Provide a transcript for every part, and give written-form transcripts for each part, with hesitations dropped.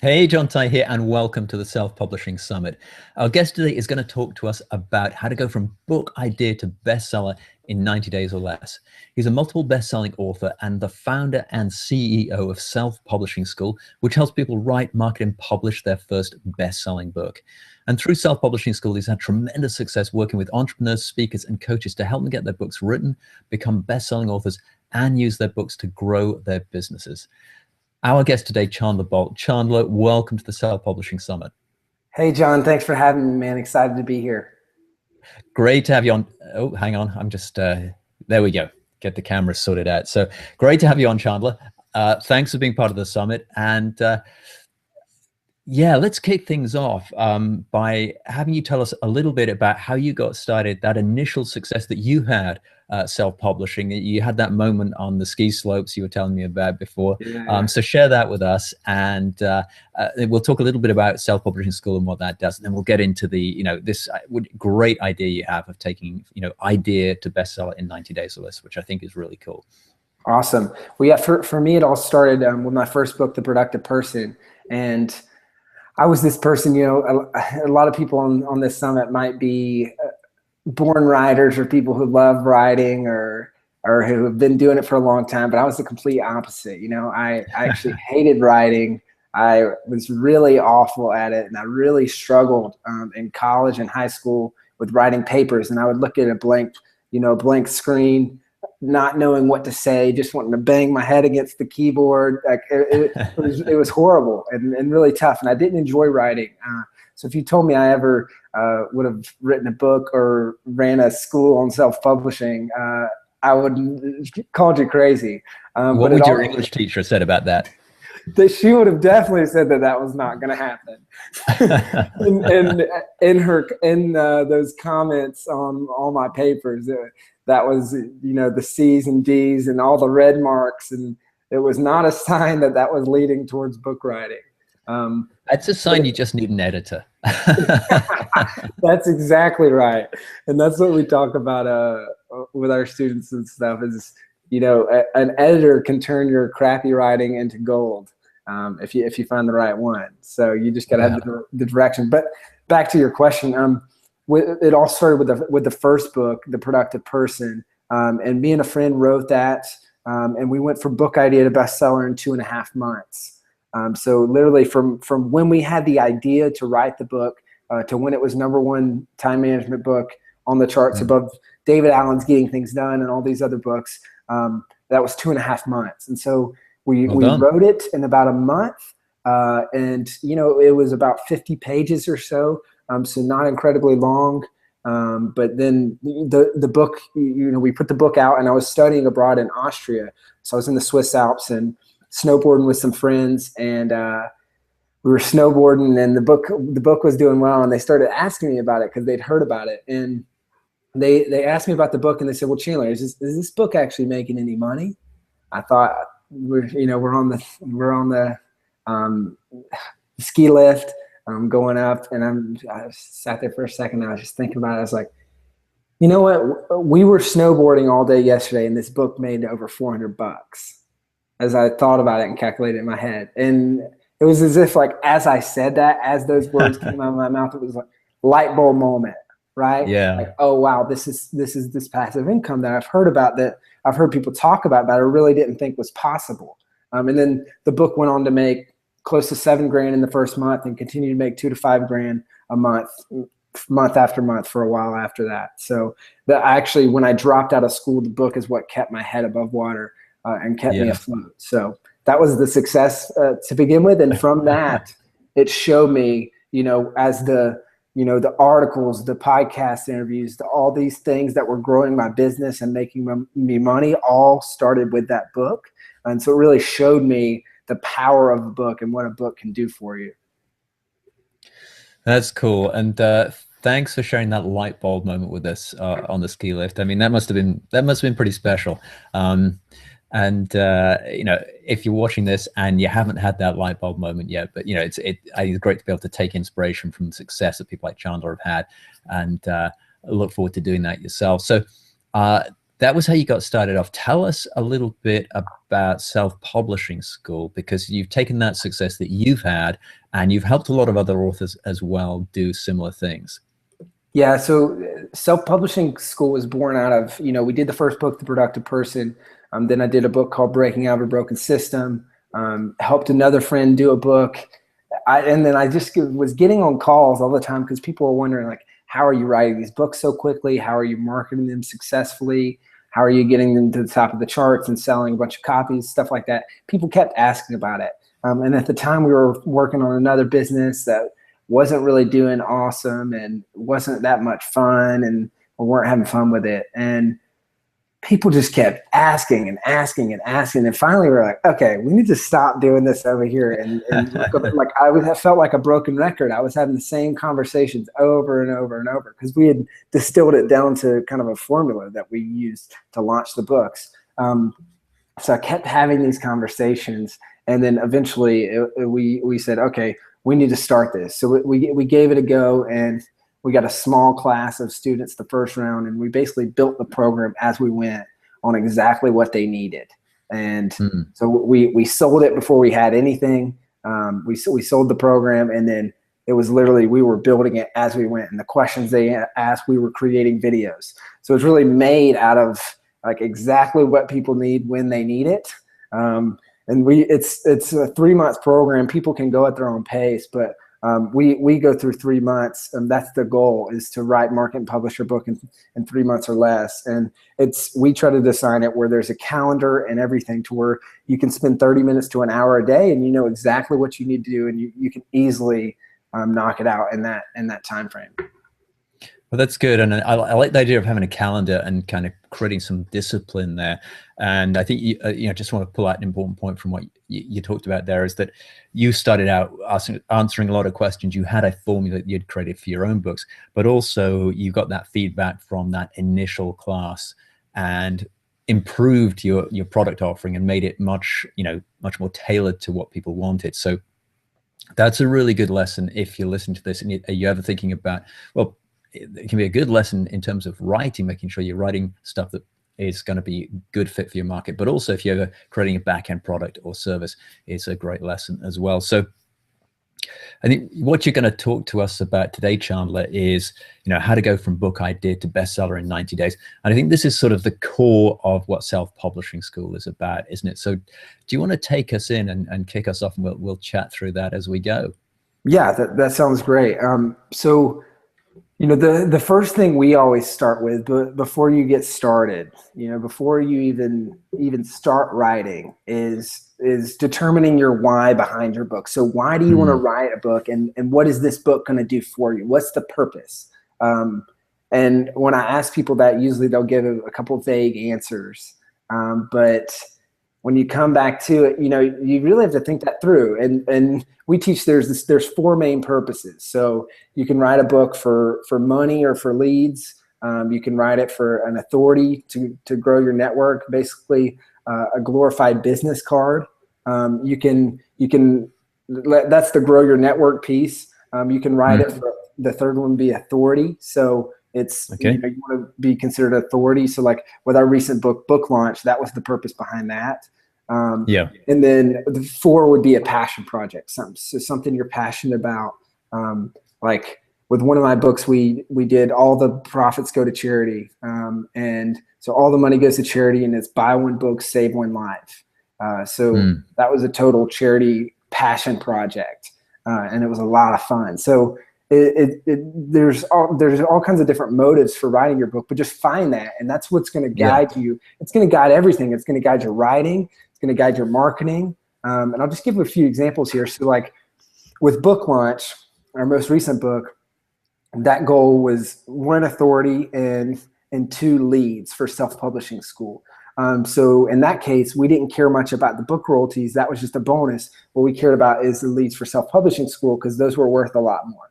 Hey, John Ty here, and welcome to the Self-Publishing Summit. Our guest today is going to talk to us about how to go from book idea to bestseller in 90 days or less. He's a multiple best-selling author and the founder and CEO of Self-Publishing School, which helps people write, market, and publish their first best-selling book. And through Self-Publishing School, he's had tremendous success working with entrepreneurs, speakers, and coaches to help them get their books written, become best-selling authors, and use their books to grow their businesses. Our guest today, Chandler Bolt. Chandler, welcome to the Self-Publishing Summit. Hey, John, thanks for having me, man. Excited to be here. Great to have you on. Oh, hang on. I'm just, there we go. Get the camera sorted out. So great to have you on, Chandler. Thanks for being part of the summit. And yeah, let's kick things off by having you tell us a little bit about how you got started, that initial success that you had self-publishing. You had that moment on the ski slopes you were telling me about before. Yeah. So share that with us, and we'll talk a little bit about Self-Publishing School and what that does, and then we'll get into the, this great idea you have of taking, idea to bestseller in 90 days or less, which I think is really cool. Awesome. Well, yeah, for me, it all started with my first book, The Productive Person. And I was this person, a lot of people on this summit might be born writers or people who love writing or who have been doing it for a long time, but I was the complete opposite. I actually hated writing. I was really awful at it, and I really struggled in college and high school with writing papers. And I would look at a blank screen, not knowing what to say, just wanting to bang my head against the keyboard. Like it was horrible and really tough. And I didn't enjoy writing. So if you told me I ever would have written a book or ran a school on self-publishing, I would have called you crazy. What would your English teacher have said about that? She would have definitely said that was not going to happen. and in those comments on all my papers, that was, the C's and D's and all the red marks. And it was not a sign that was leading towards book writing. That's a sign you just need an editor. That's exactly right. And that's what we talk about with our students and stuff is, an editor can turn your crappy writing into gold if you find the right one. So you just got to have the direction. But back to your question, it all started with the first book, The Productive Person, and me and a friend wrote that, and we went from book idea to bestseller in 2.5 months. So literally from when we had the idea to write the book to when it was #1 time management book on the charts above David Allen's Getting Things Done and all these other books, that was 2.5 months. And so we wrote it in about a month, and it was about 50 pages or so. So not incredibly long, but then the book, we put the book out, and I was studying abroad in Austria. So I was in the Swiss Alps and snowboarding with some friends, and we were snowboarding, and the book was doing well, and they started asking me about it because they'd heard about it, and they asked me about the book, and they said, "Well, Chandler, is this book actually making any money?" I thought we're on the ski lift. I'm going up, and I sat there for a second. And I was just thinking about it. I was like, you know what? We were snowboarding all day yesterday, and this book made over $400. As I thought about it and calculated in my head, and it was as if, like, as I said that, as those words came out of my mouth, it was like light bulb moment, right? Yeah. Like, oh wow, this is this passive income that I've heard about, that I've heard people talk about, but I really didn't think was possible. And then the book went on to make close to $7 grand in the first month, and continued to make $2 to $5 grand a month after month for a while after that. So actually, when I dropped out of school, the book is what kept my head above water and kept me afloat. So that was the success to begin with, and from that, it showed me, as the articles, the podcast interviews, all these things that were growing my business and making me money, all started with that book. And so it really showed me the power of a book and what a book can do for you. That's cool. And thanks for sharing that light bulb moment with us on the ski lift. I mean, that must have been pretty special. And if you're watching this and you haven't had that light bulb moment yet, but I think it's great to be able to take inspiration from the success that people like Chandler have had, and look forward to doing that yourself. So that was how you got started off. Tell us a little bit about Self-Publishing School, because you've taken that success that you've had and you've helped a lot of other authors as well do similar things. Yeah, so Self-Publishing School was born out of, we did the first book, The Productive Person. Then I did a book called Breaking Out of a Broken System, helped another friend do a book. And then I just was getting on calls all the time because people were wondering, like, how are you writing these books so quickly? How are you marketing them successfully? How are you getting them to the top of the charts and selling a bunch of copies, stuff like that? People kept asking about it. And at the time we were working on another business that wasn't really doing awesome and wasn't that much fun, and we weren't having fun with it. And people just kept asking and asking and asking. And finally we were like, okay, we need to stop doing this over here. And like I felt like a broken record. I was having the same conversations over and over and over because we had distilled it down to kind of a formula that we used to launch the books. So I kept having these conversations, and then eventually we said, okay, we need to start this. So we gave it a go, and we got a small class of students the first round, and we basically built the program as we went on exactly what they needed. And so we sold it before we had anything. We sold the program, and then it was literally, we were building it as we went. And the questions they asked, we were creating videos. So it's really made out of like exactly what people need when they need it. And it's a 3-month program. People can go at their own pace, but we go through 3 months, and that's the goal, is to write, market, and publish your book in 3 months or less. And we try to design it where there's a calendar and everything, to where you can spend 30 minutes to an hour a day, and you know exactly what you need to do, and you can easily knock it out in that time frame. Well, that's good. And I like the idea of having a calendar and kind of creating some discipline there. And I think, just want to pull out an important point from what you talked about there, is that you started out answering a lot of questions. You had a formula that you'd created for your own books, but also you got that feedback from that initial class and improved your product offering and made it much more tailored to what people wanted. So that's a really good lesson. If you're listening to this and you're ever thinking about, well, it can be a good lesson in terms of writing, making sure you're writing stuff that is going to be a good fit for your market. But also if you're ever creating a back-end product or service, it's a great lesson as well. So I think what you're going to talk to us about today, Chandler, is how to go from book idea to bestseller in 90 days. And I think this is sort of the core of what Self-Publishing School is about, isn't it? So do you want to take us in and kick us off, and we'll chat through that as we go? Yeah, that sounds great. So the first thing we always start with, before you get started, before you even start writing, is determining your why behind your book. So why do you want to write a book, and what is this book going to do for you? What's the purpose? And when I ask people that, usually they'll give a couple of vague answers. But when you come back to it, you really have to think that through. And we teach there's 4 main purposes. So you can write a book for money or for leads. You can write it for an authority to grow your network, basically a glorified business card. You can that's the grow your network piece. You can write it for, the third one would be authority. So it's, okay. You want to be considered authority. So like with our recent book launch, that was the purpose behind that. Yeah. And then the 4 would be a passion project, something you're passionate about. Like with one of my books, we did all the profits go to charity. And so all the money goes to charity, and it's buy one book, save one life. So that was a total charity passion project. And it was a lot of fun. So there's all kinds of different motives for writing your book, but just find that, and that's what's going to guide you. It's going to guide everything. It's going to guide your writing. It's going to guide your marketing. And I'll just give a few examples here. So like with book launch, our most recent book, that goal was 1 authority and 2 leads for Self-Publishing School. So in that case, we didn't care much about the book royalties. That was just a bonus. What we cared about is the leads for Self-Publishing School, because those were worth a lot more.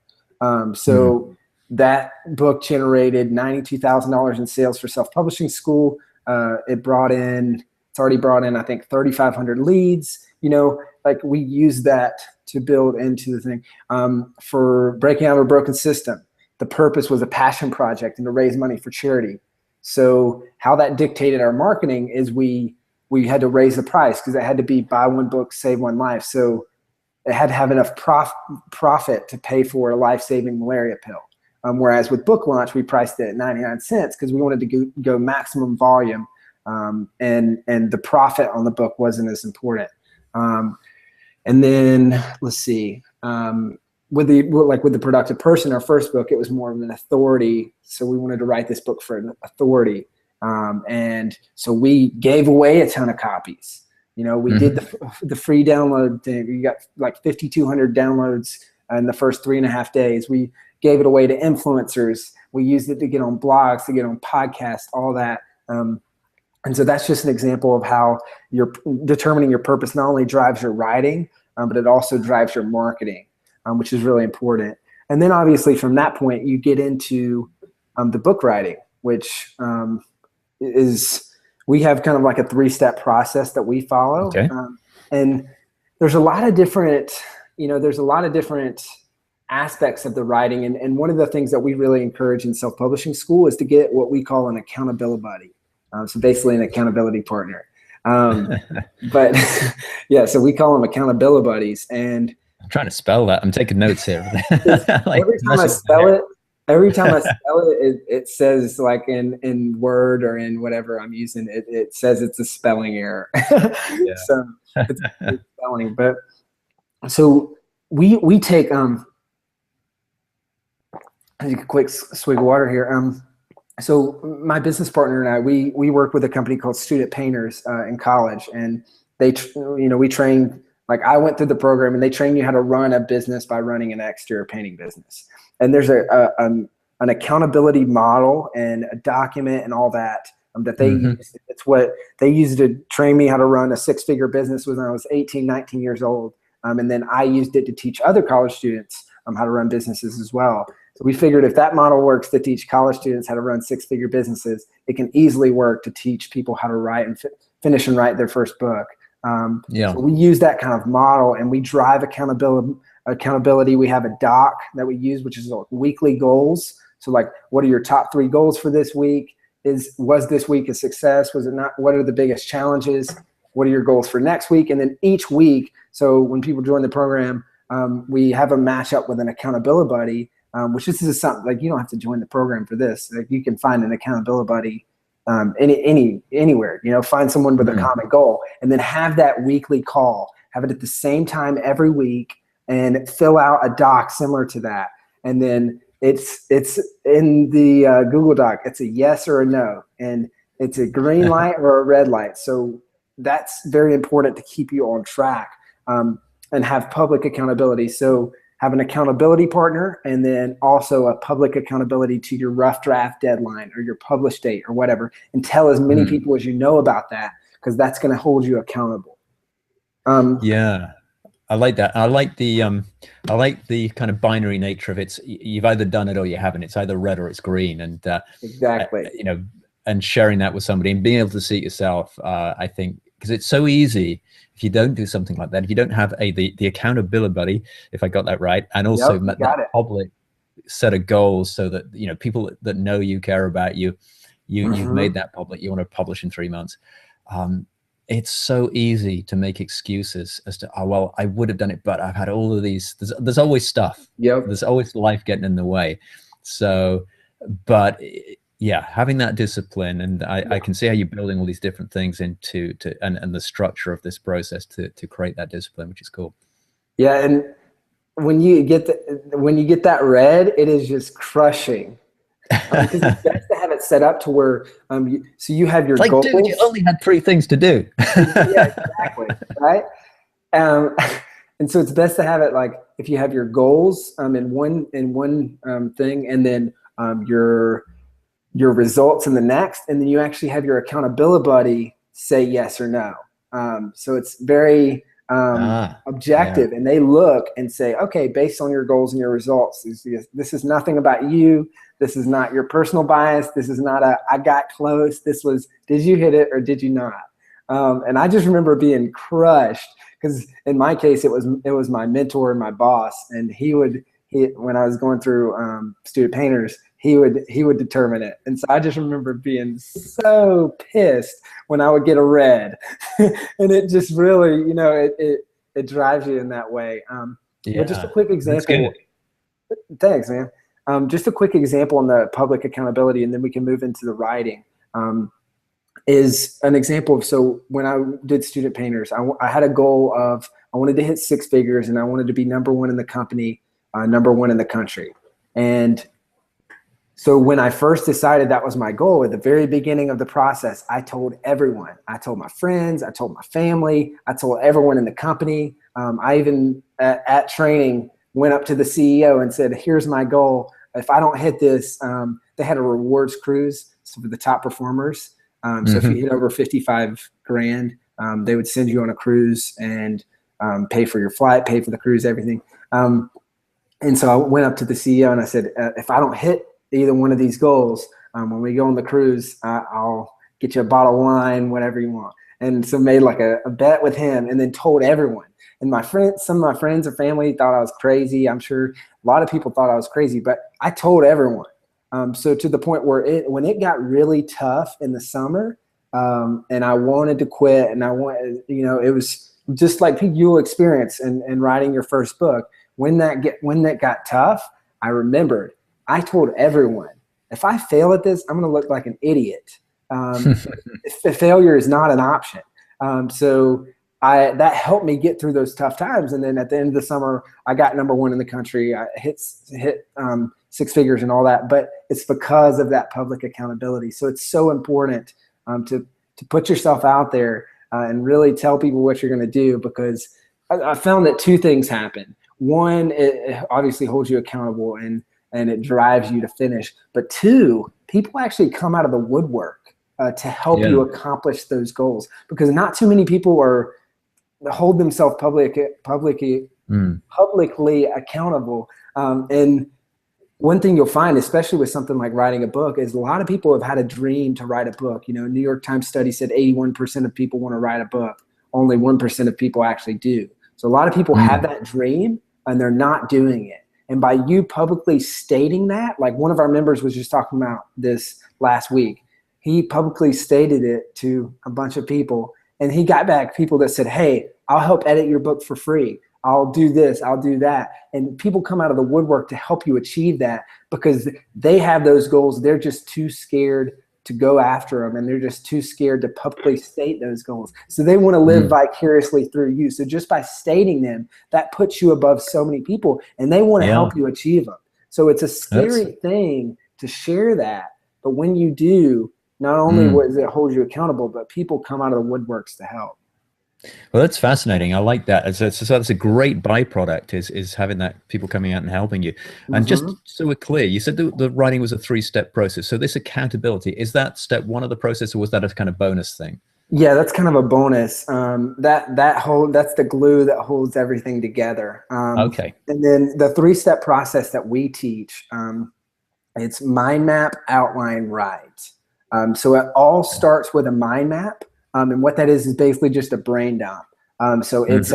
That book generated $92,000 in sales for Self-Publishing School. It's already brought in, I think, 3,500 leads. Like we use that to build into the thing. For breaking out of a broken system, the purpose was a passion project and to raise money for charity. So how that dictated our marketing is we had to raise the price because it had to be buy one book, save one life. So it had to have enough profit to pay for a life-saving malaria pill. Whereas with book launch, we priced it at 99 cents because we wanted to go maximum volume, and the profit on the book wasn't as important. And then let's see, with the Productive Person, our first book, it was more of an authority. So we wanted to write this book for an authority. And so we gave away a ton of copies. We did the free download thing. We got like 5,200 downloads in the first 3.5 days. We gave it away to influencers. We used it to get on blogs, to get on podcasts, all that. And so that's just an example of how you're determining your purpose not only drives your writing, but it also drives your marketing, which is really important. And then obviously from that point, you get into the book writing, which we have kind of like a 3-step process that we follow. Okay. And there's a lot of different, aspects of the writing. And one of the things that we really encourage in self-publishing school is to get what we call an accountability buddy. So basically an accountability partner. But yeah, so we call them accountability buddies. And I'm trying to spell that. I'm taking notes here. Like, every time I spell it, it says like in Word or in whatever I'm using, it says it's a spelling error. Yeah. So it's spelling. But so we take a quick swig of water here. So my business partner and I, we work with a company called Student Painters in college, and we train. Like I went through the program, and they train you how to run a business by running an exterior painting business. And there's an accountability model and a document and all that that they use. It's what they used to train me how to run a 6-figure business when I was 18, 19 years old. And then I used it to teach other college students how to run businesses as well. So we figured if that model works to teach college students how to run 6-figure businesses, it can easily work to teach people how to write and finish and write their first book. So we use that kind of model, and we drive accountability. We have a doc that we use, which is weekly goals. So like, what are your top 3 goals for this week? Was this week a success? Was it not? What are the biggest challenges? What are your goals for next week? And then each week, so when people join the program, we have a matchup with an accountability buddy, which this is something like you don't have to join the program for this. Like you can find an accountability buddy anywhere. Find someone with a common goal, and then have that weekly call. Have it at the same time every week, and fill out a doc similar to that. And then it's in the Google Doc. It's a yes or a no, and it's a green light or a red light. So that's very important to keep you on track, and have public accountability. So have an accountability partner, and then also a public accountability to your rough draft deadline or your publish date or whatever, and tell as many people as you know about that, because that's going to hold you accountable. Yeah, I like that. I like the kind of binary nature of it. You've either done it or you haven't. It's either red or it's green, and exactly. And sharing that with somebody and being able to see it yourself, I think, because it's so easy. If you don't do something like that, if you don't have the accountability buddy, if I got that right, and also that public set of goals, so that people that know you, care about you, you've made that public. You want to publish in 3 months. It's so easy to make excuses as to, oh well, I would have done it, but I've had all of these. There's always stuff. There's always life getting in the way. So, but yeah, having that discipline, and I can see how you're building all these different things into and the structure of this process to create that discipline, which is cool. Yeah, and when you get that red, it is just crushing. Because it's best to have it set up to where so you have your goals. Dude, you only had 3 things to do. Yeah, exactly. Right. And so it's best to have it like if you have your goals in one thing, and then your results in the next, and then you actually have your accountability buddy say yes or no. So it's very objective, and they look and say, okay, based on your goals and your results, this is nothing about you. This is not your personal bias. This is not I got close. This was, did you hit it or did you not? And I just remember being crushed, because in my case, it was my mentor and my boss, and when I was going through Student Painters, he would determine it. And so I just remember being so pissed when I would get a red. And it just really, it drives you in that way. But just a Yeah, quick that's example. good. Thanks, man. Just a quick example on the public accountability, and then we can move into the writing. Is an example of, so when I did Student Painters, I had a goal of, I wanted to hit 6 figures, and I wanted to be #1 in the company, #1 in the country. And so when I first decided that was my goal, at the very beginning of the process, I told everyone. I told my friends, I told my family, I told everyone in the company. I even at training went up to the CEO and said, here's my goal. If I don't hit this, they had a rewards cruise for the top performers. So if you hit over 55 grand, they would send you on a cruise and pay for your flight, pay for the cruise, everything. And so I went up to the CEO and I said, if I don't hit either one of these goals, when we go on the cruise, I'll get you a bottle of wine, whatever you want. And so made like a bet with him, and then told everyone. And some of my friends or family thought I was crazy. I'm sure a lot of people thought I was crazy, but I told everyone. So to the point where when it got really tough in the summer, and I wanted to quit, and it was just like you'll experience in writing your first book. When that got tough, I remembered, I told everyone, if I fail at this, I'm going to look like an idiot. Failure is not an option. So that helped me get through those tough times. And then at the end of the summer, I got #1 in the country. I hit 6 figures and all that, but it's because of that public accountability. So it's so important to put yourself out there and really tell people what you're going to do, because I found that 2 things happen. One, it obviously holds you accountable and it drives you to finish. But 2, people actually come out of the woodwork to help you accomplish those goals, because not too many people hold themselves publicly accountable. And one thing you'll find, especially with something like writing a book, is a lot of people have had a dream to write a book. New York Times study said 81% of people want to write a book. Only 1% of people actually do. So a lot of people have that dream and they're not doing it. And by you publicly stating that, like one of our members was just talking about this last week, he publicly stated it to a bunch of people, and he got back people that said, hey, I'll help edit your book for free. I'll do this, I'll do that. And people come out of the woodwork to help you achieve that, because they have those goals. They're just too scared to go after them, and they're just too scared to publicly state those goals. So they want to live vicariously through you. So just by stating them, that puts you above so many people, and they want to help you achieve them. So it's a scary thing to share that. But when you do, not only does it hold you accountable, but people come out of the woodworks to help. Well, that's fascinating. I like that. So that's a great byproduct is having that people coming out and helping you. And just so we're clear, you said the writing was a 3-step process. So this accountability, is that step 1 of the process, or was that a kind of bonus thing? Yeah, that's kind of a bonus. That's the glue that holds everything together. Okay. And then the 3-step process that we teach, it's mind map, outline, write. So it all starts with a mind map. And what that is basically just a brain dump. So it's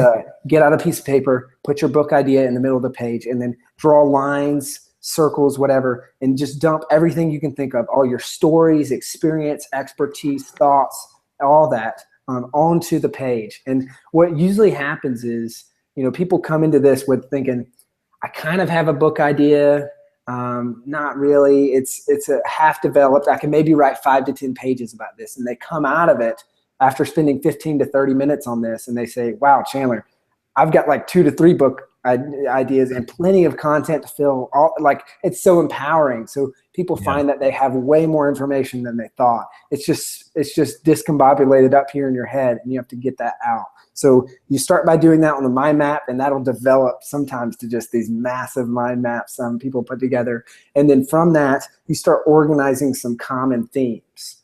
get out a piece of paper, put your book idea in the middle of the page, and then draw lines, circles, whatever, and just dump everything you can think of, all your stories, experience, expertise, thoughts, all that onto the page. And what usually happens is, people come into this with thinking, I kind of have a book idea. Not really. It's a half developed. I can maybe write 5 to 10 pages about this. And they come out of it after spending 15 to 30 minutes on this, and they say, wow, Chandler, I've got like 2 to 3 book ideas and plenty of content to fill. It's so empowering. So people find that they have way more information than they thought. It's just discombobulated up here in your head, and you have to get that out. So you start by doing that on the mind map, and that'll develop sometimes to just these massive mind maps some people put together. And then from that, you start organizing some common themes.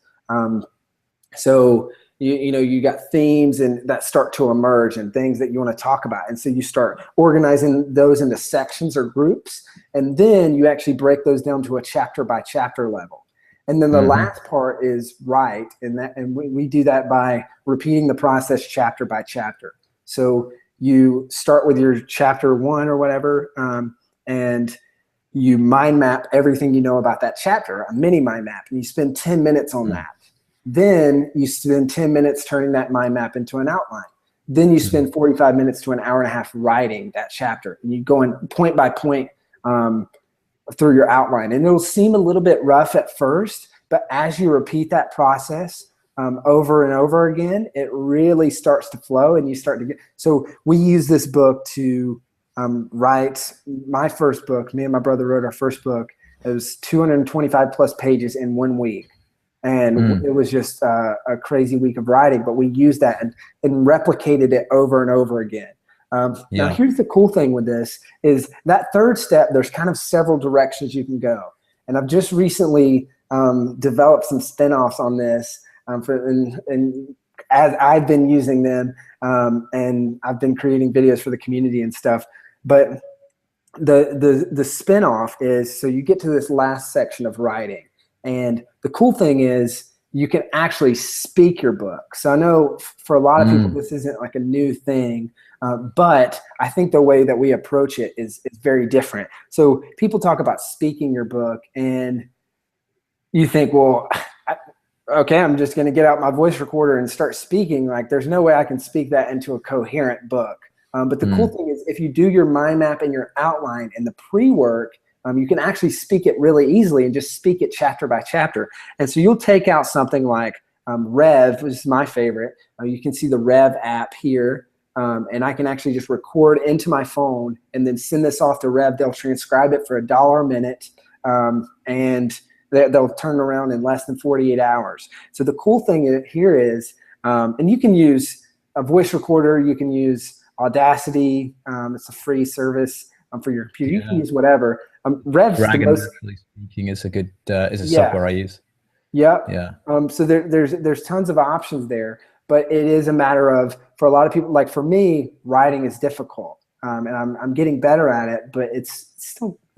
So you got themes and that start to emerge, and things that you want to talk about. And so you start organizing those into sections or groups, and then you actually break those down to a chapter by chapter level. And then the last part is write, and we do that by repeating the process chapter by chapter. So you start with your chapter 1 or whatever, and you mind map everything you know about that chapter, a mini mind map, and you spend 10 minutes on that. Then you spend 10 minutes turning that mind map into an outline. Then you spend 45 minutes to an hour and a half writing that chapter. And you go in point by point through your outline. And it'll seem a little bit rough at first, but as you repeat that process over and over again, it really starts to flow, and you start to get. So we use this book to write my first book. Me and my brother wrote our first book. It was 225 plus pages in 1 week. And it was just a crazy week of writing, but we used that and replicated it over and over again. Now, here's the cool thing with this is that third step, there's kind of several directions you can go. And I've just recently developed some spinoffs on this and as I've been using them and I've been creating videos for the community and stuff. But the spinoff is, so you get to this last section of writing. And the cool thing is you can actually speak your book. So I know for a lot of people, this isn't like a new thing, but I think the way that we approach it is very different. So people talk about speaking your book and you think, well, okay, I'm just going to get out my voice recorder and start speaking. Like there's no way I can speak that into a coherent book. But the cool thing is if you do your mind map and your outline and the pre-work, you can actually speak it really easily and just speak it chapter by chapter. And so you'll take out something like Rev, which is my favorite. You can see the Rev app here. And I can actually just record into my phone and then send this off to Rev. They'll transcribe it for $1 a minute. And they'll turn around in less than 48 hours. So the cool thing here is, and you can use a voice recorder. You can use Audacity. It's a free service for your computer. You can use whatever. Rev's the most. Speaking is a good software I use. Yeah. So there's tons of options there, but it is a matter of, for a lot of people, like for me, writing is difficult, and I'm getting better at it, but it's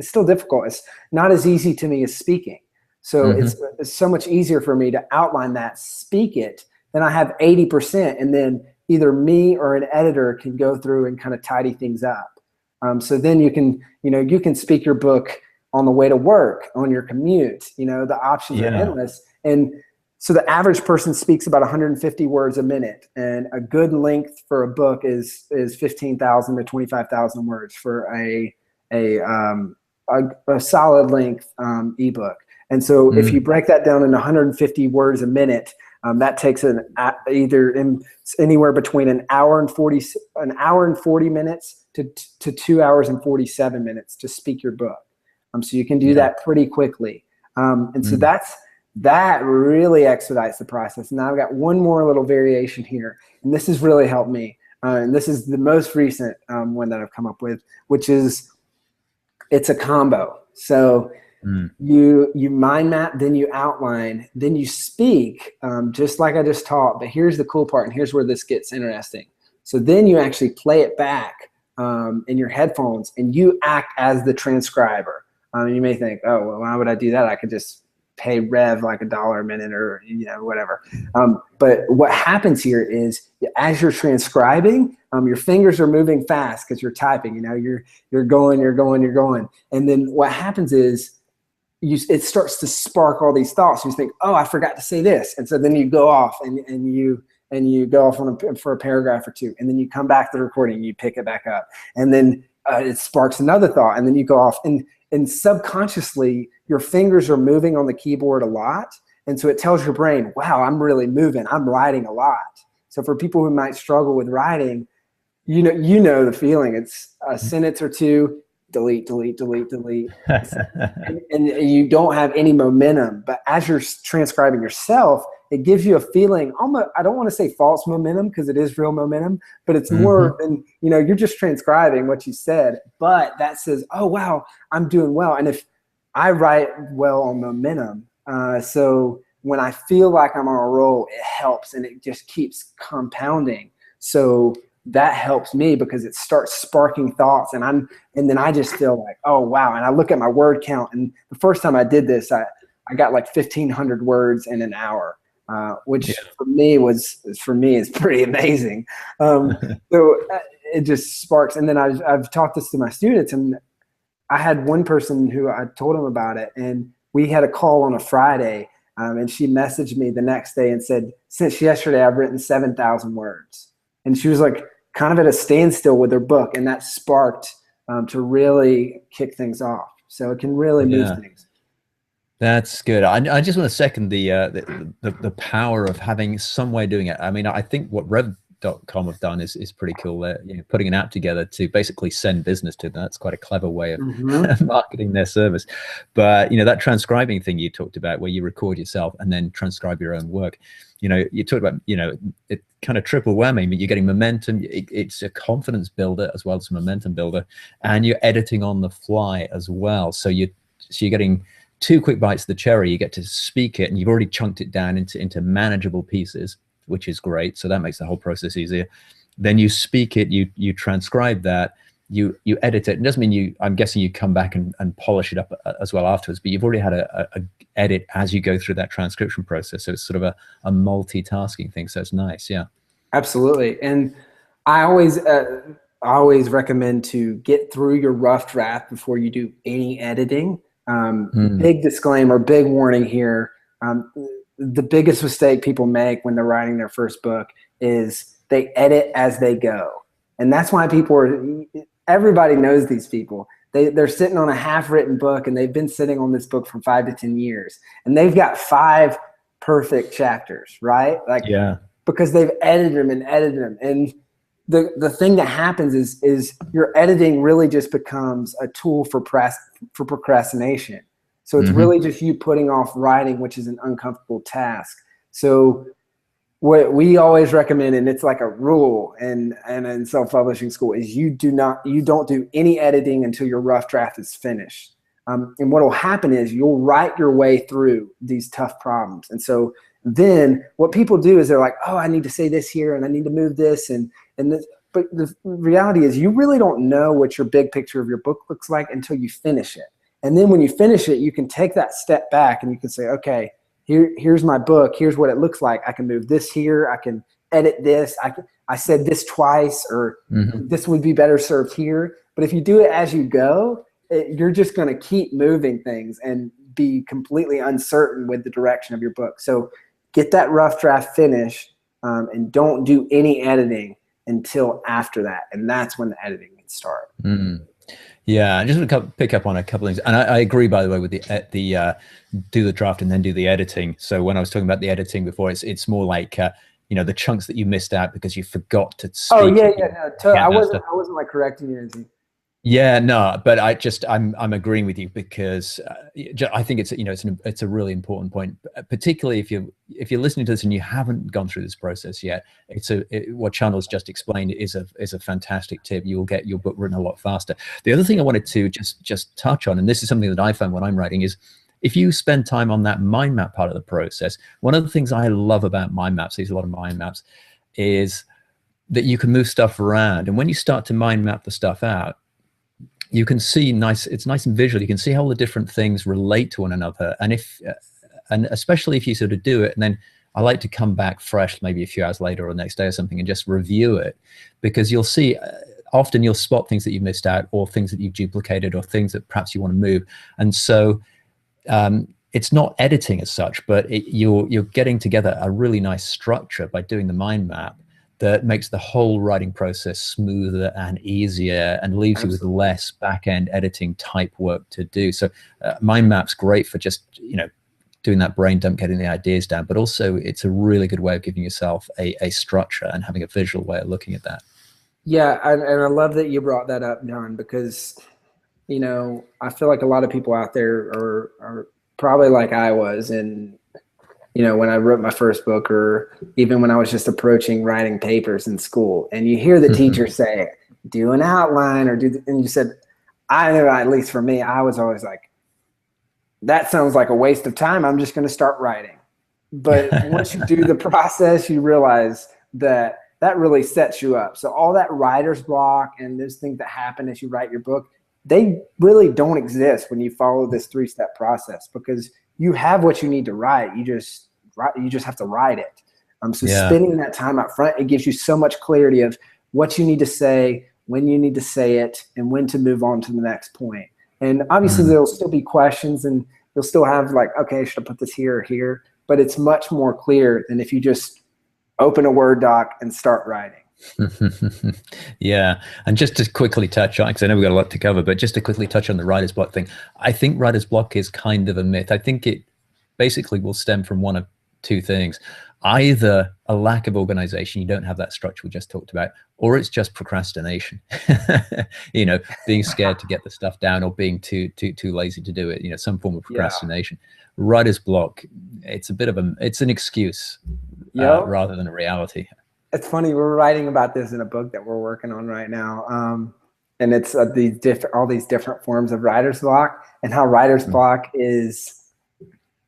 still difficult. It's not as easy to me as speaking. So it's so much easier for me to outline that, speak it, then I have 80%, and then either me or an editor can go through and kind of tidy things up. So then you can speak your book on the way to work, on your commute. The options are endless. And so the average person speaks about 150 words a minute, and a good length for a book is 15,000 to 25,000 words for a solid length ebook. And so if you break that down into 150 words a minute, that takes anywhere between an hour and 40 minutes to 2 hours and 47 minutes to speak your book. So you can do that pretty quickly. And so that really expedites the process. Now I've got one more little variation here, and this has really helped me. And this is the most recent one that I've come up with, which is, it's a combo. So you mind map, then you outline, then you speak, just like I just taught. But here's the cool part, and here's where this gets interesting. So then you actually play it back in your headphones, and you act as the transcriber. You may think, oh, well, why would I do that? I could just pay Rev like $1 a minute or whatever. But what happens here is, as you're transcribing, your fingers are moving fast because you're typing. You're going, and then what happens is it starts to spark all these thoughts. You think, oh, I forgot to say this, and so then you go off and you go off for a paragraph or two, and then you come back to the recording, and you pick it back up, and then it sparks another thought, and then you go off, and subconsciously your fingers are moving on the keyboard a lot, and so it tells your brain, wow, I'm really moving, I'm writing a lot. So for people who might struggle with writing, you know the feeling. It's a sentence or two, delete, delete, delete, delete, and you don't have any momentum. But as you're transcribing yourself, it gives you a feeling, almost, I don't want to say false momentum because it is real momentum, but it's more than, you're just transcribing what you said, but that says, oh, wow, I'm doing well. And if I write well on momentum, so when I feel like I'm on a roll, it helps, and it just keeps compounding. So that helps me because it starts sparking thoughts, and then I just feel like, oh, wow. And I look at my word count, and the first time I did this, I got like 1,500 words in an hour. Which for me is pretty amazing. So it just sparks. And then I've taught this to my students, and I had one person who I told him about it, and we had a call on a Friday, and she messaged me the next day and said, since yesterday, I've written 7,000 words. And she was like kind of at a standstill with her book, and that sparked to really kick things off. So it can really move things. That's good. I just want to second the power of having some way of doing it. I mean, I think what Rev.com have done is pretty cool. They're, you know, putting an app together to basically send business to them. That's quite a clever way of marketing their service. But, you know, that transcribing thing you talked about, where you record yourself and then transcribe your own work, you know, you talked about, you know, it kind of triple whammy, but you're getting momentum. It's a confidence builder as well as a momentum builder, and you're editing on the fly as well. So you're getting two quick bites of the cherry. You get to speak it, and you've already chunked it down into manageable pieces, which is great. So that makes the whole process easier. Then you speak it, you transcribe that, you edit it. It doesn't mean I'm guessing you come back and polish it up as well afterwards, but you've already had a edit as you go through that transcription process. So it's sort of a multitasking thing. So it's nice. Yeah, absolutely. And I always recommend to get through your rough draft before you do any editing. Big disclaimer, big warning here. The biggest mistake people make when they're writing their first book is they edit as they go. And that's why everybody knows these people. They're sitting on a half-written book, and they've been sitting on this book for 5 to 10 years. And they've got 5 perfect chapters, right? Like, because they've edited them and edited them. And the thing that happens is your editing really just becomes a tool for procrastination. So it's really just you putting off writing, which is an uncomfortable task. So what we always recommend, and it's like a rule and in self-publishing school, is you don't do any editing until your rough draft is finished. And what will happen is you'll write your way through these tough problems. And so then what people do is they're like, oh, I need to say this here, and I need to move this and this. But the reality is you really don't know what your big picture of your book looks like until you finish it. And then when you finish it, you can take that step back and you can say, okay, here's my book. Here's what it looks like. I can move this here. I can edit this. I said this twice, or this would be better served here. But if you do it as you go, you're just going to keep moving things and be completely uncertain with the direction of your book. So get that rough draft finished, and don't do any editing until after that. And that's when the editing can start. Yeah, I just want to pick up on a couple of things. And I agree, by the way, with the do the draft and then do the editing. So when I was talking about the editing before, it's more like, you know, the chunks that you missed out because you forgot to speak. Oh, yeah. No, I wasn't like correcting you or anything. Yeah, no, but I'm agreeing with you, because I think it's, you know, it's a really important point, particularly if you're listening to this and you haven't gone through this process yet. What Chandler's just explained is a fantastic tip. You will get your book written a lot faster. The other thing I wanted to just touch on, and this is something that I found when I'm writing, is if you spend time on that mind map part of the process. One of the things I love about mind maps, there's a lot of mind maps, is that you can move stuff around, and when you start to mind map the stuff out, you can see it's nice and visual. You can see how all the different things relate to one another. And and especially if you sort of do it, and then I like to come back fresh, maybe a few hours later or the next day or something, and just review it, because you'll see, often you'll spot things that you've missed out, or things that you've duplicated, or things that perhaps you want to move. And so it's not editing as such, but you're getting together a really nice structure by doing the mind map that makes the whole writing process smoother and easier, and leaves you with less back-end editing type work to do. So mind map's great for just, you know, doing that brain dump, getting the ideas down, but also it's a really good way of giving yourself a structure and having a visual way of looking at that. Yeah, and I love that you brought that up, John, because, you know, I feel like a lot of people out there are probably like I was, and you know, when I wrote my first book, or even when I was just approaching writing papers in school, and you hear the teacher say, do an outline, or and you said, I know, at least for me, I was always like, that sounds like a waste of time. I'm just going to start writing. But once you do the process, you realize that really sets you up. So all that writer's block and those things that happen as you write your book, they really don't exist when you follow this 3-step process, because you have what you need to write. You just have to write it. So spending that time up front, it gives you so much clarity of what you need to say, when you need to say it, and when to move on to the next point. And obviously Mm. there'll still be questions, and you'll still have like, okay, should I put this here or here? But it's much more clear than if you just open a Word doc and start writing. Yeah. And just to quickly touch on, because I know we've got a lot to cover, but just to quickly touch on the writer's block thing, I think writer's block is kind of a myth. I think it basically will stem from one of two things. Either a lack of organization, you don't have that structure we just talked about, or it's just procrastination. You know, being scared to get the stuff down, or being too lazy to do it, you know, some form of Yeah. procrastination. Writer's block, it's a bit of it's an excuse Yep. rather than a reality. It's funny. We're writing about this in a book that we're working on right now. And it's all these different forms of writer's block, and how writer's block is,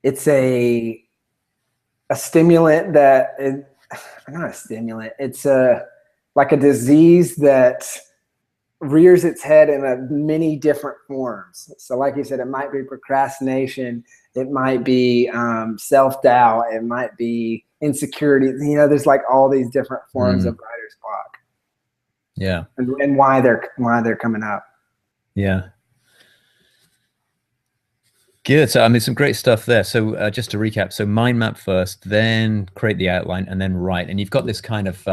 it's a stimulant that is not a stimulant. It's like a disease that rears its head in many different forms. So like you said, it might be procrastination. It might be self-doubt. It might be insecurity. You know, there's like all these different forms of writer's block. Yeah. And why they're coming up. Yeah. Good. So, I mean, some great stuff there. So just to recap, so mind map first, then create the outline, and then write. And you've got this kind of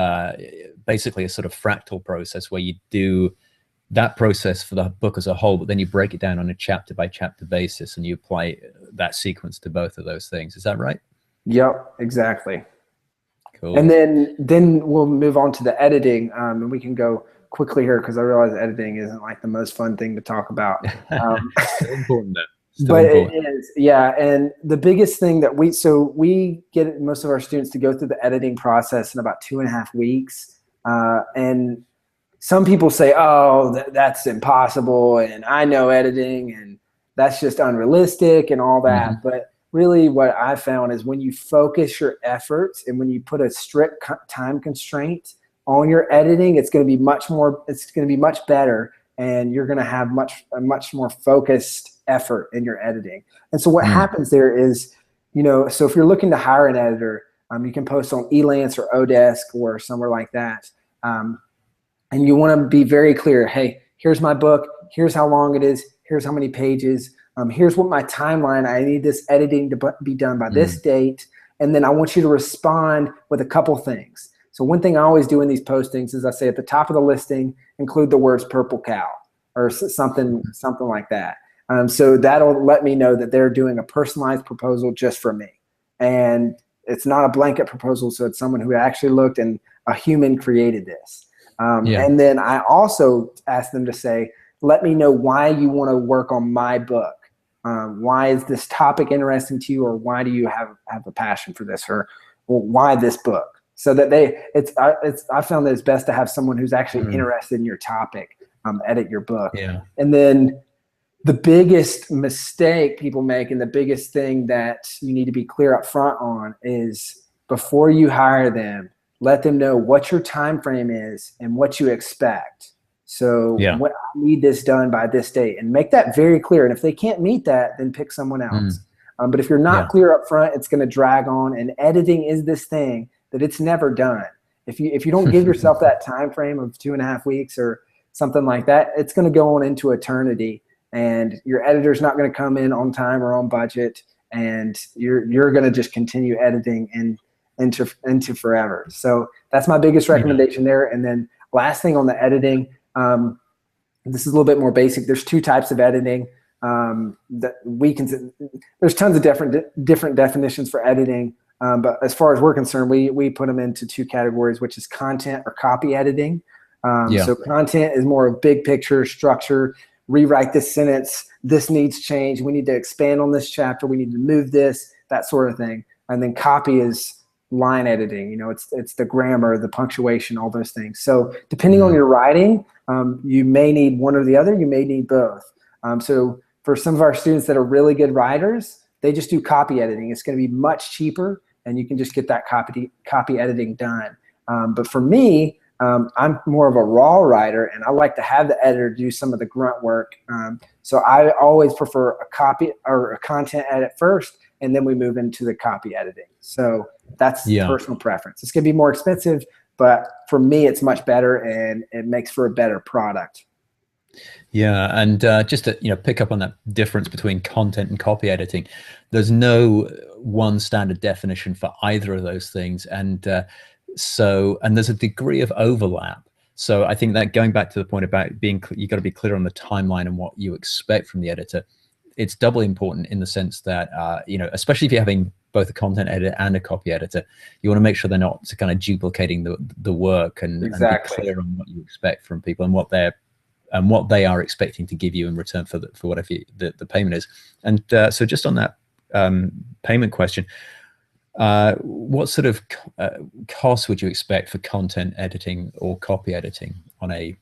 basically a sort of fractal process where you do that process for the book as a whole, but then you break it down on a chapter by chapter basis, and you apply that sequence to both of those things. Is that right? Yep, exactly. Cool. And then we'll move on to the editing, and we can go quickly here because I realize editing isn't like the most fun thing to talk about. Still important though. Still But important. it is, yeah. And the biggest thing that we get most of our students to go through the editing process in about 2.5 weeks. And some people say, oh, that's impossible, and I know editing, and that's just unrealistic and all that. Mm-hmm. But really what I found is when you focus your efforts and when you put a strict time constraint on your editing, it's going to be much better, and you're going to have a much more focused effort in your editing. And so what happens there is, you know, so if you're looking to hire an editor, you can post on Elance or Odesk or somewhere like that. And you want to be very clear. Hey, here's my book. Here's how long it is. Here's how many pages. Here's what my timeline. I need this editing to be done by this date. And then I want you to respond with a couple things. So one thing I always do in these postings is I say at the top of the listing, include the words purple cow or something like that. So that'll let me know that they're doing a personalized proposal just for me. And it's not a blanket proposal. So it's someone who actually looked and a human created this. And then I also ask them to say, let me know why you want to work on my book. Why is this topic interesting to you, or why do you have a passion for this, or why this book? So that I found that it's best to have someone who's actually interested in your topic edit your book. Yeah. And then the biggest mistake people make, and the biggest thing that you need to be clear up front on, is before you hire them, let them know what your time frame is and what you expect. So what I need this done by this date, and make that very clear. And if they can't meet that, then pick someone else. But if you're not clear up front, it's going to drag on. And editing is this thing that it's never done. If you don't give yourself that time frame of 2.5 weeks or something like that, it's going to go on into eternity. And your editor's not going to come in on time or on budget, and you're going to just continue editing into forever. So that's my biggest recommendation there. And then last thing on the editing, this is a little bit more basic. There's 2 types of editing that we can. There's tons of different definitions for editing, but as far as we're concerned, we put them into 2 categories, which is content or copy editing. So content is more of big picture structure. Rewrite this sentence. This needs change. We need to expand on this chapter. We need to move this, that sort of thing. And then copy is line editing. You know, it's the grammar, the punctuation, all those things. So depending on your writing, you may need one or the other. You may need both. So for some of our students that are really good writers, they just do copy editing. It's going to be much cheaper, and you can just get that copy editing done. But for me, I'm more of a raw writer, and I like to have the editor do some of the grunt work. So I always prefer a copy or a content edit first, and then we move into the copy editing. So that's personal preference. It's going to be more expensive, but for me, it's much better, and it makes for a better product. Yeah, and just to pick up on that difference between content and copy editing, there's no one standard definition for either of those things, and and there's a degree of overlap. So I think that going back to the point about you got to be clear on the timeline and what you expect from the editor. It's doubly important in the sense that especially if you're having both a content editor and a copy editor, you want to make sure they're not kind of duplicating the work and be clear on what you expect from people and what they are expecting to give you in return for whatever the payment is. And so just on that payment question, what sort of costs would you expect for content editing or copy editing on a,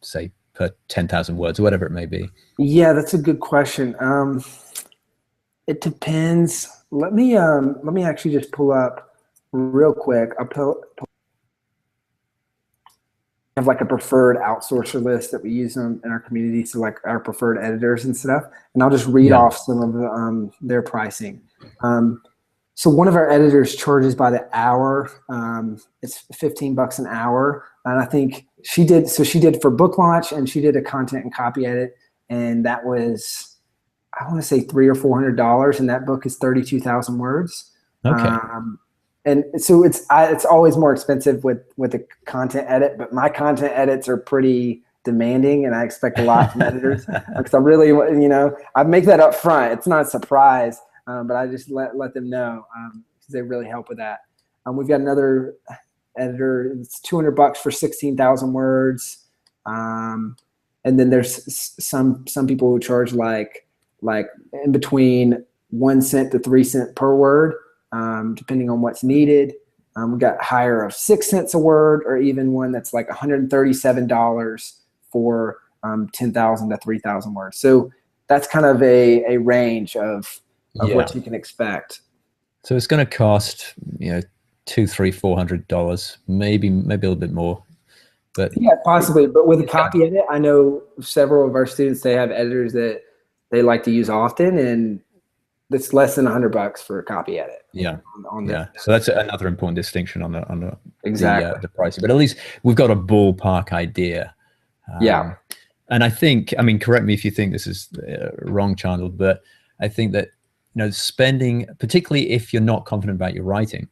say per 10,000 words or whatever it may be? Yeah, that's a good question. It depends. Let me actually just pull up real quick. Have like a preferred outsourcer list that we use in our community, so like our preferred editors and stuff, and I'll just read off some of their pricing. So one of our editors charges by the hour. It's $15 an hour, and I think she did for book launch, and she did a content and copy edit, and that was, I want to say $300 or $400, and that book is 32,000 words. Okay. And so it's always more expensive with the content edit, but my content edits are pretty demanding, and I expect a lot from editors because I really, I make that up front. It's not a surprise, but I just let them know because they really help with that. We've got another editor. It's $200 for 16,000 words, and then there's some people who charge like in between 1 cent to 3 cents per word. Depending on what's needed. We got higher of 6 cents a word, or even one that's like $137 for 10,000 to 3,000 words. So that's kind of a range of what you can expect. So it's going to cost $200, $300, $400, maybe a little bit more. But yeah, possibly. But with a copy edit, I know several of our students, they have editors that they like to use often, and it's less than $100 for a copy edit. So that's another important distinction on the exactly the pricing. But at least we've got a ballpark idea. And I think, correct me if you think this is wrong, Chandler, but I think that spending, particularly if you're not confident about your writing,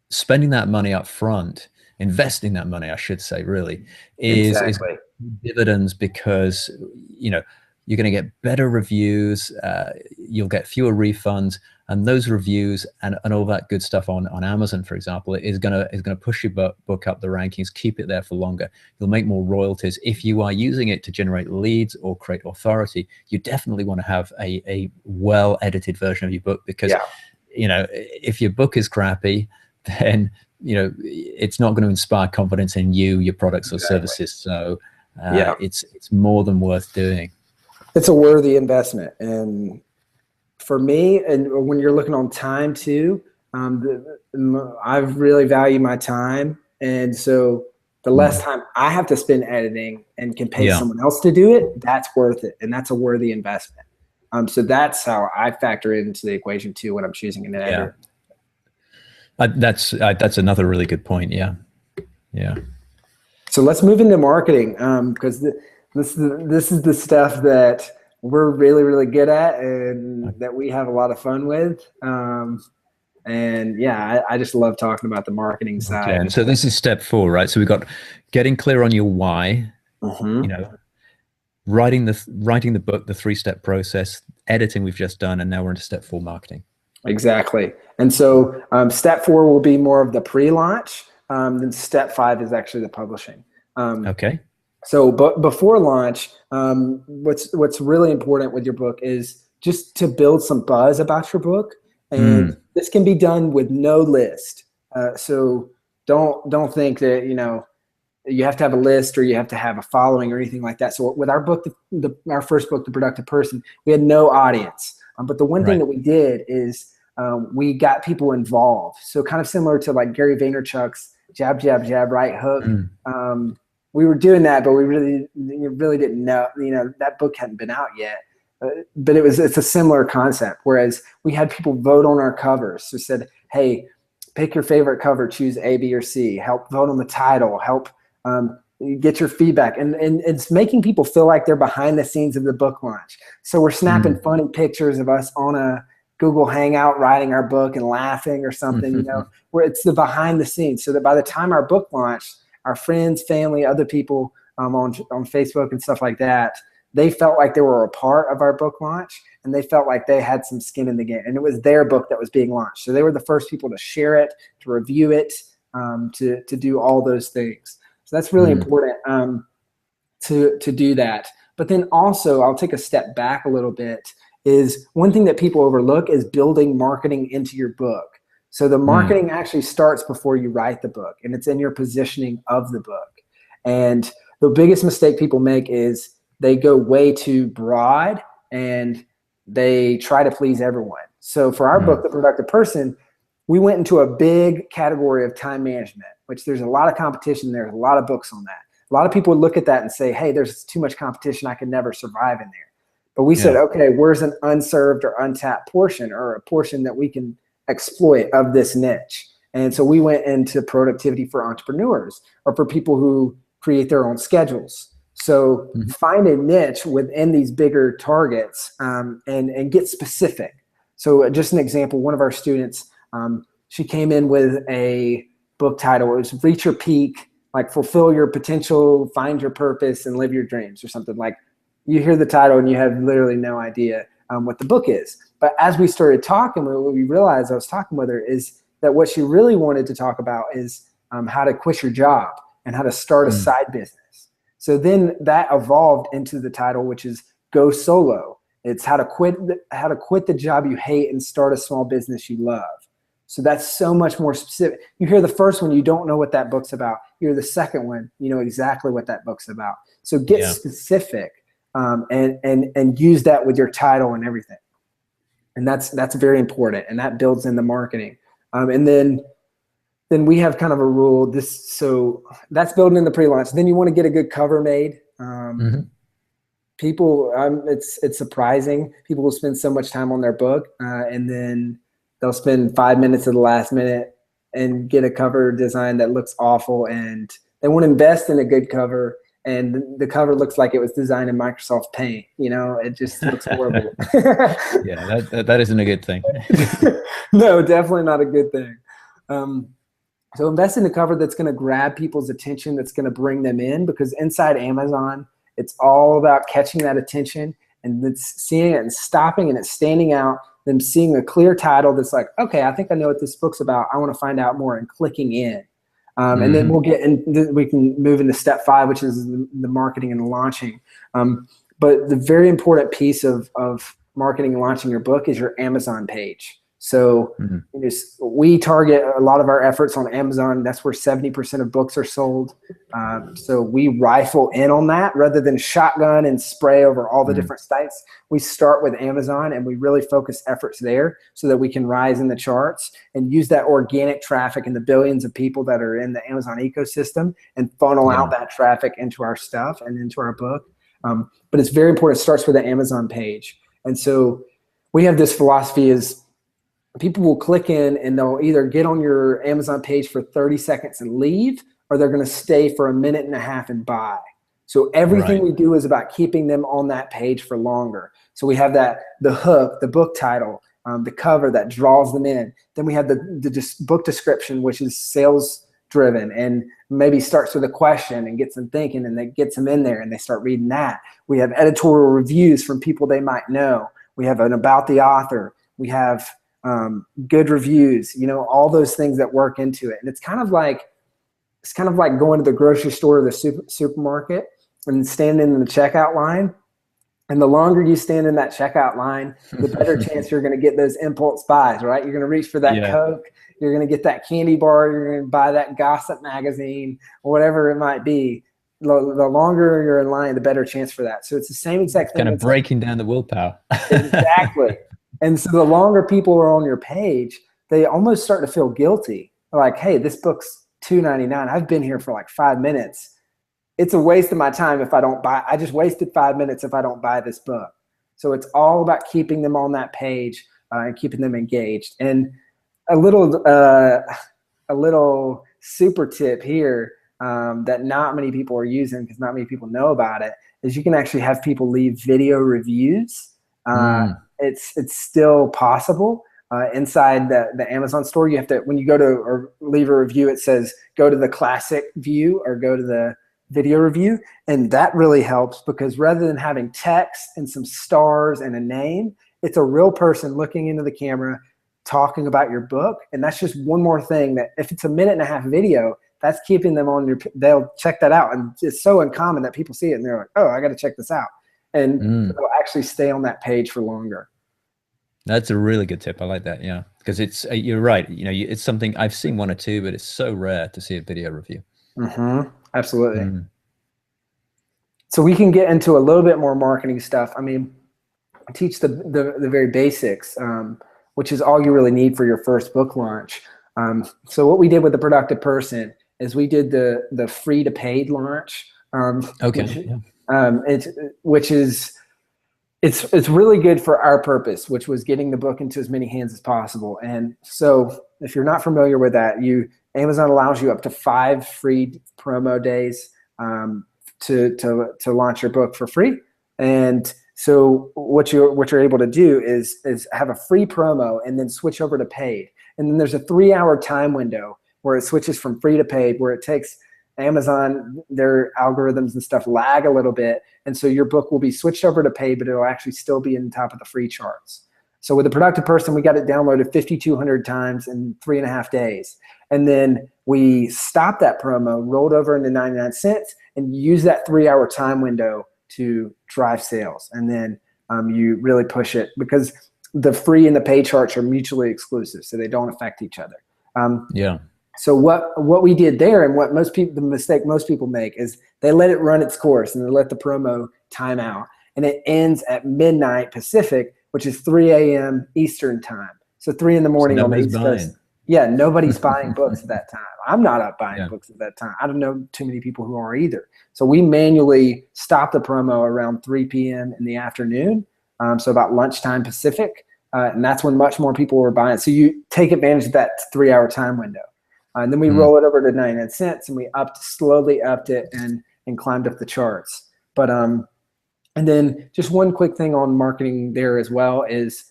spending that money up front, investing that money, I should say, really is dividends, because you're going to get better reviews, you'll get fewer refunds, and those reviews and all that good stuff on Amazon, for example, is going to push your book up the rankings, keep it there for longer. You'll make more royalties. If you are using it to generate leads or create authority, you definitely want to have a well-edited version of your book, because if your book is crappy, then it's not going to inspire confidence in you, your products or services. So it's more than worth doing. It's a worthy investment. And for me, and when you're looking on time too, I really value my time. And so the less time I have to spend editing and can pay someone else to do it, that's worth it. And that's a worthy investment. So that's how I factor into the equation too when I'm choosing an editor. That's another really good point. Yeah. So let's move into marketing, because this is the stuff that we're really, really good at and that we have a lot of fun with. And I just love talking about the marketing side. Okay. And so this is step 4, right? So we've got getting clear on your why, writing the book, the 3-step process, editing we've just done, and now we're into step 4, marketing. Exactly. And so step 4 will be more of the pre-launch. Then step 5 is actually the publishing. Okay. So, but before launch, what's really important with your book is just to build some buzz about your book, and this can be done with no list. So don't think that you have to have a list or you have to have a following or anything like that. So with our book, our first book, The Productive Person, we had no audience. But the one thing that we did is we got people involved. So kind of similar to like Gary Vaynerchuk's jab, jab, jab, right hook. We were doing that, but we really didn't know, that book hadn't been out yet. But it's a similar concept. Whereas we had people vote on our covers. So said, hey, pick your favorite cover, choose A, B, or C. Help vote on the title. Help You get your feedback, and it's making people feel like they're behind the scenes of the book launch. So we're snapping funny pictures of us on a Google Hangout writing our book and laughing or something, you know, where it's the behind the scenes, so that by the time our book launched, our friends, family, other people on Facebook and stuff like that, they felt like they were a part of our book launch, and they felt like they had some skin in the game, and it was their book that was being launched. So they were the first people to share it, to review it, to do all those things. So that's really important to do that. But then also, I'll take a step back a little bit, is one thing that people overlook is building marketing into your book. So the marketing actually starts before you write the book, and it's in your positioning of the book. And the biggest mistake people make is they go way too broad and they try to please everyone. So for our book, The Productive Person, we went into a big category of time management, which there's a lot of competition. There's a lot of books on that. A lot of people would look at that and say, hey, there's too much competition. I can never survive in there. But we said, okay, where's an unserved or untapped portion, or a portion that we can exploit of this niche? And so we went into productivity for entrepreneurs, or for people who create their own schedules. So find a niche within these bigger targets, and get specific. So just an example, one of our students, she came in with a book title. It was Reach Your Peak, like fulfill your potential, find your purpose, and live your dreams, or something. Like, you hear the title and you have literally no idea what the book is. But as we started talking, what we realized, I was talking with her, is that what she really wanted to talk about is how to quit your job and how to start a side business. So then that evolved into the title, which is Go Solo. It's how to quit the job you hate and start a small business you love. So that's so much more specific. You hear the first one, you don't know what that book's about. You hear the second one, you know exactly what that book's about. So get specific, and use that with your title and everything. And that's very important, and that builds in the marketing. And then we have kind of a rule. So that's building in the pre-launch. Then you want to get a good cover made. People, it's surprising. People will spend so much time on their book, and then they'll spend 5 minutes at the last minute and get a cover design that looks awful, and they won't invest in a good cover, and the cover looks like it was designed in Microsoft Paint. You know, it just looks horrible. Yeah, that isn't a good thing. No, definitely not a good thing. So invest in a cover that's going to grab people's attention, that's going to bring them in, because inside Amazon, it's all about catching that attention, and it's seeing it and stopping, and it's standing out, them seeing a clear title that's like, okay, I think I know what this book's about. I want to find out more, and clicking in. And then we can move into step 5, which is the marketing and the launching. But the very important piece of marketing and launching your book is your Amazon page. So we target a lot of our efforts on Amazon. That's where 70% of books are sold. So we rifle in on that rather than shotgun and spray over all the different sites. We start with Amazon, and we really focus efforts there so that we can rise in the charts and use that organic traffic and the billions of people that are in the Amazon ecosystem and funnel out that traffic into our stuff and into our book. But it's very important. It starts with the Amazon page. And so we have this philosophy is, people will click in and they'll either get on your Amazon page for 30 seconds and leave, or they're going to stay for a minute and a half and buy. So everything we do is about keeping them on that page for longer. So we have the hook, the book title, the cover that draws them in. Then we have the book description, which is sales driven and maybe starts with a question and gets them thinking, and that gets them in there and they start reading that. We have editorial reviews from people they might know. We have an about the author. We have good reviews, you know, all those things that work into it. And it's kind of like going to the grocery store or the supermarket and standing in the checkout line. And the longer you stand in that checkout line, the better chance you're going to get those impulse buys, right? You're going to reach for that Coke. You're going to get that candy bar. You're going to buy that gossip magazine or whatever it might be. The longer you're in line, the better chance for that. So it's the same exact thing. Kind of breaking down the willpower. Exactly. And so the longer people are on your page, they almost start to feel guilty. Like, hey, this book's $2.99. I've been here for like 5 minutes. It's a waste of my time if I don't buy. I just wasted 5 minutes if I don't buy this book. So it's all about keeping them on that page and keeping them engaged. And a little super tip here. that not many people are using because not many people know about it is you can actually have people leave video reviews. It's still possible. Inside the Amazon store, you have to, when you go to or leave a review, it says go to the classic view or go to the video review. And that really helps because rather than having text and some stars and a name, it's a real person looking into the camera talking about your book. And that's just one more thing that if it's a 1.5-minute video, that's keeping them on your, they'll check that out. And it's so uncommon that people see it and they're like, oh, I got to check this out. And they'll actually stay on that page for longer. That's a really good tip. I like that. Yeah. Because it's, you're right. You know, it's something I've seen 1 or 2, but it's so rare to see a video review. Absolutely. So we can get into a little bit more marketing stuff. I mean, I teach the very basics, which is all you really need for your first book launch. So what we did with The Productive Person is we did the free to paid launch. It's really good for our purpose, which was getting the book into as many hands as possible. And so if you're not familiar with that, Amazon allows you up to 5 free promo days to launch your book for free. And so what you're able to do is have a free promo and then switch over to paid. And then there's a 3-hour time window where it switches from free to paid, where it takes Amazon, their algorithms and stuff lag a little bit. And so your book will be switched over to paid, but it'll actually still be in the top of the free charts. So with The Productive Person, we got it downloaded 5,200 times in 3.5 days. And then we stopped that promo, rolled over into 99 cents, and used that 3-hour time window to drive sales. And then you really push it because the free and the paid charts are mutually exclusive, so they don't affect each other. So what we did there, and what the mistake most people make is they let it run its course and they let the promo time out, and it ends at midnight Pacific, which is 3 a.m. Eastern time. So 3 in the morning on the East Coast. Yeah, nobody's buying books at that time. I'm not up buying books at that time. I don't know too many people who are either. So we manually stopped the promo around 3 p.m. in the afternoon, so about lunchtime Pacific, and that's when much more people were buying. So you take advantage of that 3-hour time window. And then we roll it over to 99 cents, and we slowly upped it and climbed up the charts. But and then just one quick thing on marketing there as well is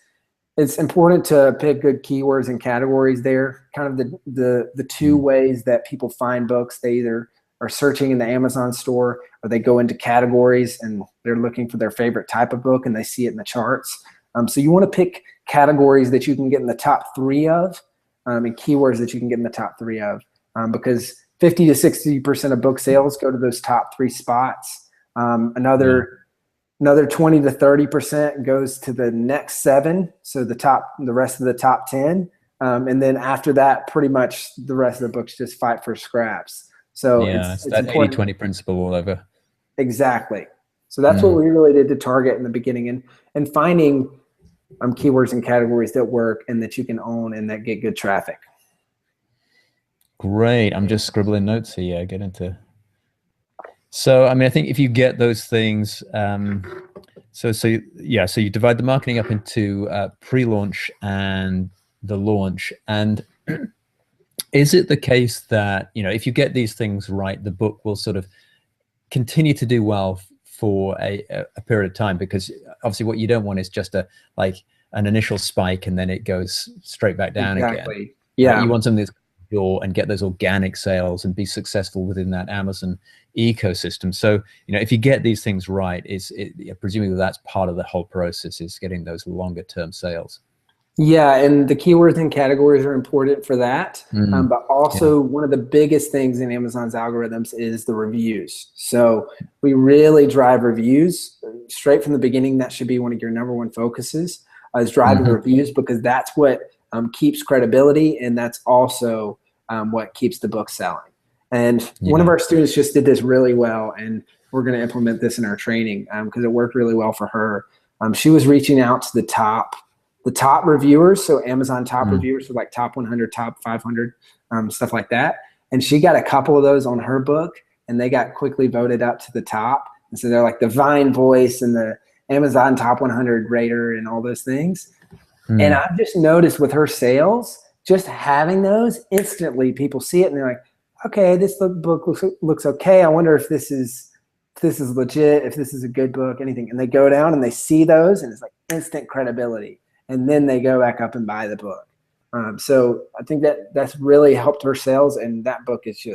it's important to pick good keywords and categories there. Kind of the 2 ways that people find books. They either are searching in the Amazon store, or they go into categories and they're looking for their favorite type of book and they see it in the charts. So you want to pick categories that you can get in the top 3 of. And keywords that you can get in the top 3 of, because 50 to 60% of book sales go to those top 3 spots. Another 20 to 30% goes to the next 7, so the rest of the top 10, and then after that, pretty much the rest of the books just fight for scraps. So it's that 80-20 principle all over. Exactly. So that's what we really did to target in the beginning, and finding keywords and categories that work and that you can own and that get good traffic. Great. I'm just scribbling notes here. Get into. So, I mean, I think if you get those things, so you divide the marketing up into pre-launch and the launch. And is it the case that, you know, if you get these things right, the book will sort of continue to do well for a period of time? Because obviously what you don't want is just an initial spike and then it goes straight back down again. Yeah. You want something that's pure and get those organic sales and be successful within that Amazon ecosystem. So, you know, if you get these things right, presumably that's part of the whole process, is getting those longer term sales. Yeah, and the keywords and categories are important for that. But also one of the biggest things in Amazon's algorithms is the reviews. So we really drive reviews straight from the beginning. That should be one of your number 1 focuses, is driving reviews, because that's what keeps credibility, and that's also what keeps the book selling. And one of our students just did this really well, and we're going to implement this in our training because it worked really well for her. She was reaching out to the top reviewers, so Amazon top reviewers, so like top 100, top 500, stuff like that. And she got a couple of those on her book, and they got quickly voted up to the top. And so they're like the Vine voice and the Amazon top 100 rater and all those things. And I've just noticed with her sales, just having those, instantly people see it and they're like, okay, this book looks okay. I wonder if this is legit, if this is a good book, anything. And they go down and they see those, and it's like instant credibility. And then they go back up and buy the book. So I think that's really helped her sales, and that book is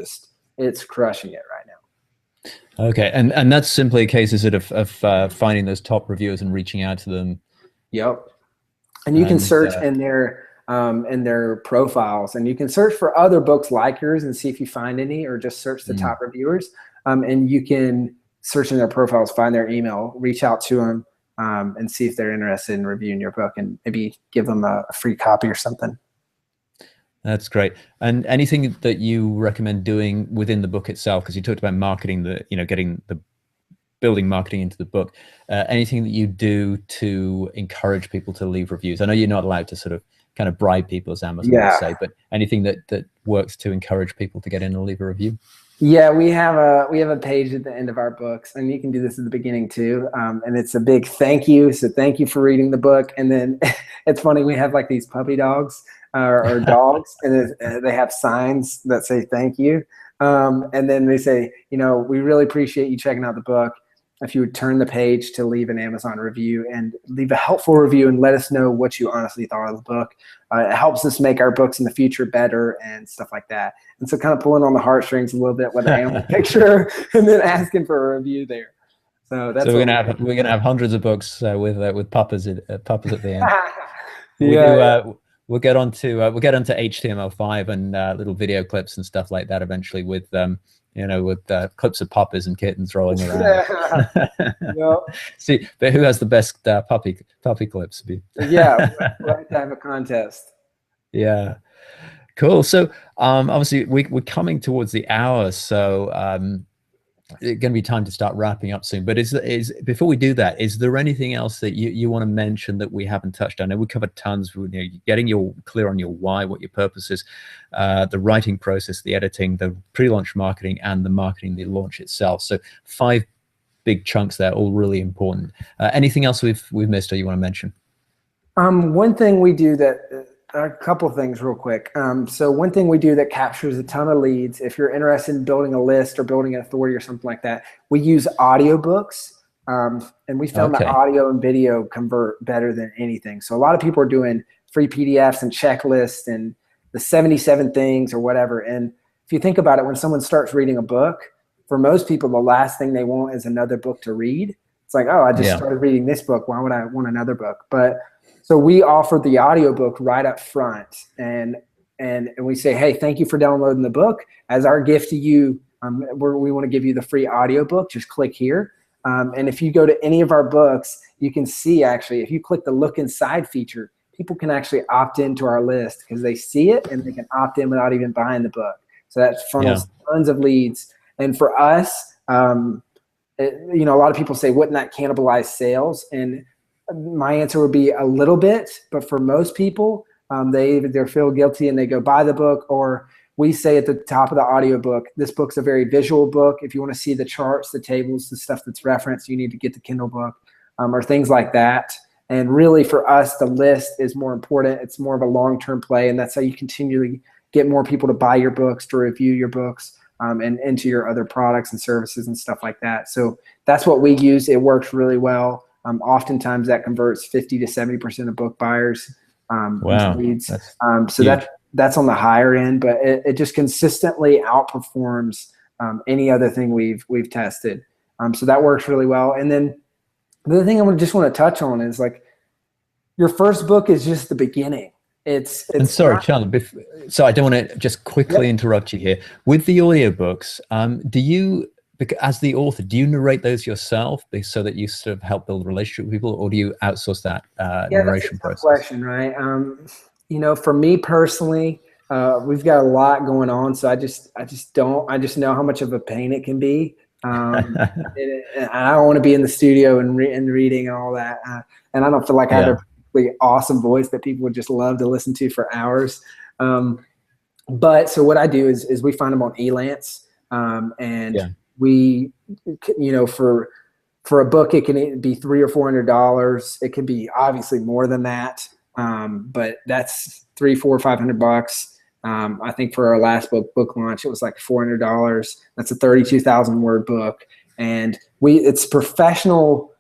it's crushing it right now. Okay, and that's simply a case, is it, of finding those top reviewers and reaching out to them? Yep. And you can search in their profiles, and you can search for other books like yours and see if you find any, or just search the top reviewers. And you can search in their profiles, find their email, reach out to them, and see if they're interested in reviewing your book, and maybe give them a free copy or something. That's great. And anything that you recommend doing within the book itself? Because you talked about marketing, getting the building marketing into the book. Anything that you do to encourage people to leave reviews? I know you're not allowed to sort of kind of bribe people, as Amazon would say, but anything that works to encourage people to get in and leave a review? Yeah, we have a page at the end of our books, and you can do this at the beginning too. And it's a big thank you. So thank you for reading the book. And then it's funny, we have like these puppy dogs or dogs, and they have signs that say thank you. And then they say, we really appreciate you checking out the book. If you would turn the page to leave an Amazon review and leave a helpful review and let us know what you honestly thought of the book. It helps us make our books in the future better and stuff like that. And so kind of pulling on the heartstrings a little bit with an animal picture and then asking for a review there. So that's we're gonna have hundreds of books with puppies at the end. We'll get onto HTML5 and little video clips and stuff like that eventually, with clips of puppies and kittens rolling around. See, but who has the best puppy clips? Yeah, we'll have to have a contest. Yeah, cool. So obviously we're coming towards the hour, so it's going to be time to start wrapping up soon. But is before we do that, is there anything else that you want to mention that we haven't touched on? I know we covered tons. Getting clear on your why, what your purpose is, the writing process, the editing, the pre-launch marketing, and the marketing, the launch itself. So 5 big chunks there, all really important. Anything else we've missed or you want to mention? One thing we do a couple of things real quick. So one thing we do that captures a ton of leads, if you're interested in building a list or building an authority or something like that, we use audiobooks. And we found that audio and video convert better than anything. So a lot of people are doing free PDFs and checklists and the 77 things or whatever. And if you think about it, when someone starts reading a book, for most people, the last thing they want is another book to read. It's like, oh, I just started reading this book. Why would I want another book? So we offer the audiobook right up front, and we say, hey, thank you for downloading the book. As our gift to you, we want to give you the free audiobook. Just click here. And if you go to any of our books, you can see actually, if you click the look inside feature, people can actually opt into our list because they see it and they can opt in without even buying the book. So that funnels tons of leads. And for us, a lot of people say, wouldn't that cannibalize sales? And my answer would be a little bit, but for most people, they either feel guilty and they go buy the book, or we say at the top of the audiobook, this book's a very visual book. If you want to see the charts, the tables, the stuff that's referenced, you need to get the Kindle book, or things like that. And really for us, the list is more important. It's more of a long-term play, and that's how you continually get more people to buy your books, to review your books, and into your other products and services and stuff like that. So that's what we use. It works really well. Oftentimes that converts 50 to 70% of book buyers into leads. That's on the higher end, but it just consistently outperforms any other thing we've tested. So that works really well. And then the other thing I just want to touch on is, like, your first book is just the beginning. It's sorry, Chandler, so I don't want to just quickly interrupt you here. With the audiobooks, do you, as the author, do you narrate those yourself so that you sort of help build a relationship with people, or do you outsource that narration process? Question, right? For me personally, we've got a lot going on, so I just know how much of a pain it can be. And I don't want to be in the studio and reading and all that. And I don't feel like I have a really awesome voice that people would just love to listen to for hours. But so what I do is we find them on Elance, and we, for a book, it can be $300 or $400. It can be obviously more than that. But that's $300, $400, $500. I think for our last book launch, it was like $400. That's a 32,000 word book. And it's professional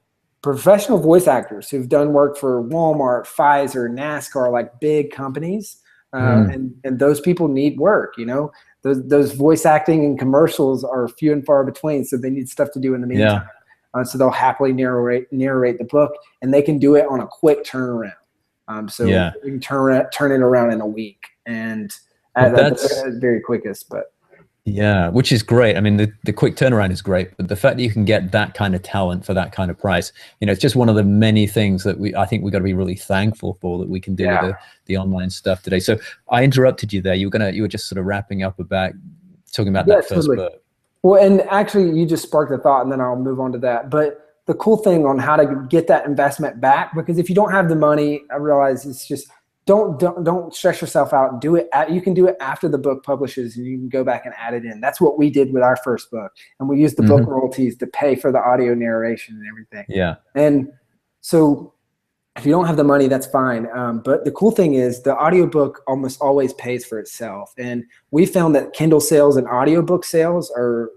voice actors who've done work for Walmart, Pfizer, NASCAR, like big companies. And those people need work, you know, those voice acting and commercials are few and far between. So they need stuff to do in the meantime. So they'll happily narrate the book, and they can do it on a quick turnaround. So we can turn it around in a week, and at the very quickest. But yeah, which is great. I mean, the quick turnaround is great, but the fact that you can get that kind of talent for that kind of price, you know, it's just one of the many things that I think we've got to be really thankful for that we can do with the online stuff today. So I interrupted you there. You were just sort of wrapping up about talking about that first book. Well, and actually you just sparked a thought, and then I'll move on to that. But the cool thing on how to get that investment back, because if you don't have the money, I realize it's just, don't stress yourself out. Do it. You can do it after the book publishes, and you can go back and add it in. That's what we did with our first book, and we used the book royalties to pay for the audio narration and everything. Yeah. And so if you don't have the money, that's fine. But the cool thing is the audiobook almost always pays for itself. And we found that Kindle sales and audiobook sales are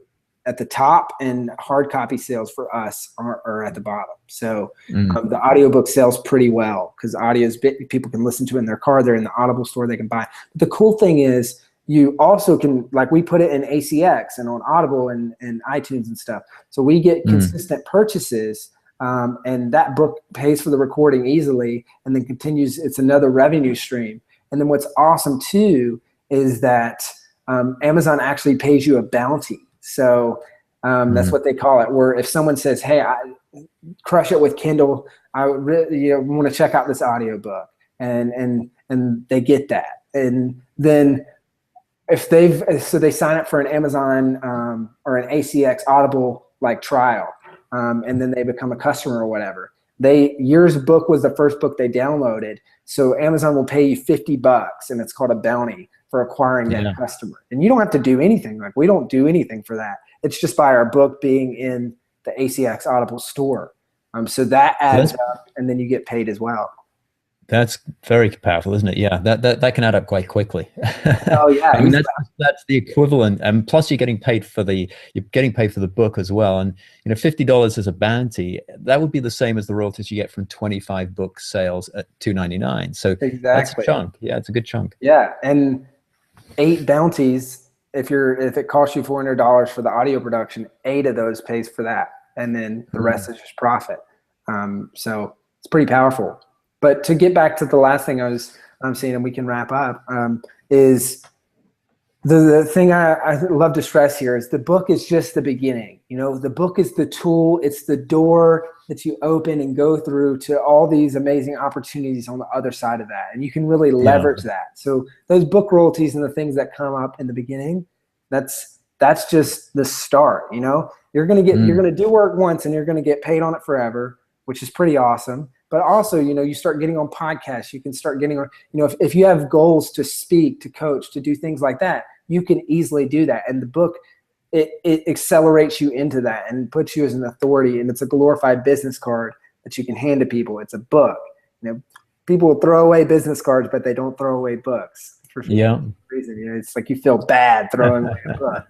at the top, and hard copy sales for us are at the bottom. So the audiobook sells pretty well because people can listen to it in their car. They're in the Audible store, they can buy. But the cool thing is you also can, like we put it in ACX and on Audible and iTunes and stuff. So we get consistent purchases. And that book pays for the recording easily and then continues. It's another revenue stream. And then what's awesome too is that Amazon actually pays you a bounty. So that's what they call it, where if someone says, hey, I crush it with Kindle, I would really, want to check out this audiobook, and they get that. And then if they sign up for an Amazon or an ACX Audible like trial, and then they become a customer or whatever. Yours book was the first book they downloaded. So Amazon will pay you $50, and it's called a bounty for acquiring that customer. And you don't have to do anything. Like, we don't do anything for that. It's just by our book being in the ACX Audible store. So that adds up, and then you get paid as well. That's very powerful, isn't it? Yeah, that can add up quite quickly. Oh yeah, I mean that's the equivalent, and plus you're getting paid for the book as well. And $50 as a bounty, that would be the same as the royalties you get from 25 book sales at $2.99. So that's a chunk. Yeah, it's a good chunk. Yeah, and 8 bounties. If it costs you $400 for the audio production, 8 of those pays for that, and then the rest is just profit. So it's pretty powerful. But to get back to the last thing I'm saying, and we can wrap up, is the thing I love to stress here is the book is just the beginning. The book is the tool. It's the door that you open and go through to all these amazing opportunities on the other side of that. And you can really leverage that. So those book royalties and the things that come up in the beginning, that's just the start. You're going to do work once, and you're going to get paid on it forever, which is pretty awesome. But also, you start getting on podcasts. You can start getting on, if you have goals to speak, to coach, to do things like that, you can easily do that. And the book, it accelerates you into that and puts you as an authority. And it's a glorified business card that you can hand to people. It's a book. People will throw away business cards, but they don't throw away books for some reason. It's like you feel bad throwing away a book.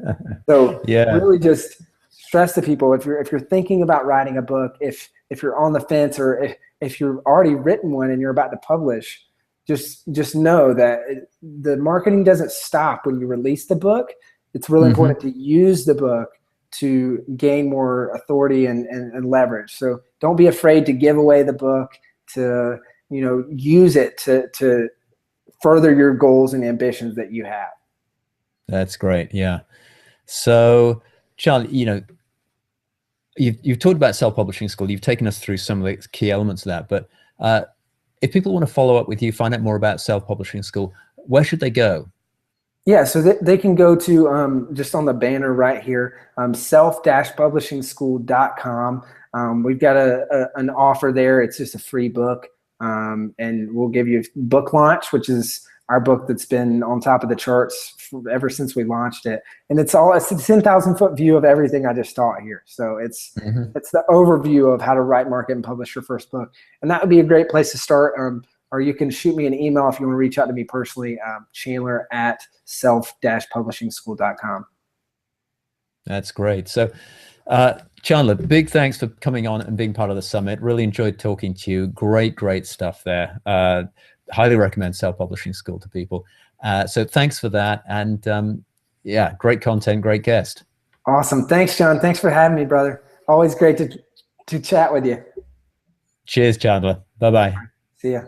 So really just stress to people, if you're thinking about writing a book, if you're on the fence, or if you've already written one and you're about to publish, just know that the marketing doesn't stop when you release the book. It's really important to use the book to gain more authority and leverage. So don't be afraid to give away the book, to use it to further your goals and ambitions that you have. That's great. Yeah. So, Charlie, You've talked about self-publishing school. You've taken us through some of the key elements of that. But if people want to follow up with you, find out more about self-publishing school, where should they go? Yeah, so they can go to, just on the banner right here, self-publishingschool.com. We've got an offer there. It's just a free book. And we'll give you book launch, which is our book that's been on top of the charts ever since we launched it. And it's a 10,000-foot view of everything I just taught here. So it's the overview of how to write, market, and publish your first book. And that would be a great place to start. or you can shoot me an email if you want to reach out to me personally, Chandler at self-publishingschool.com. That's great. So, Chandler, big thanks for coming on and being part of the summit. Really enjoyed talking to you. Great stuff there. Highly recommend Self Publishing School to people. So thanks for that. And yeah, great content, great guest. Awesome. Thanks, John. Thanks for having me, brother. Always great to chat with you. Cheers, Chandler. Bye-bye. See ya.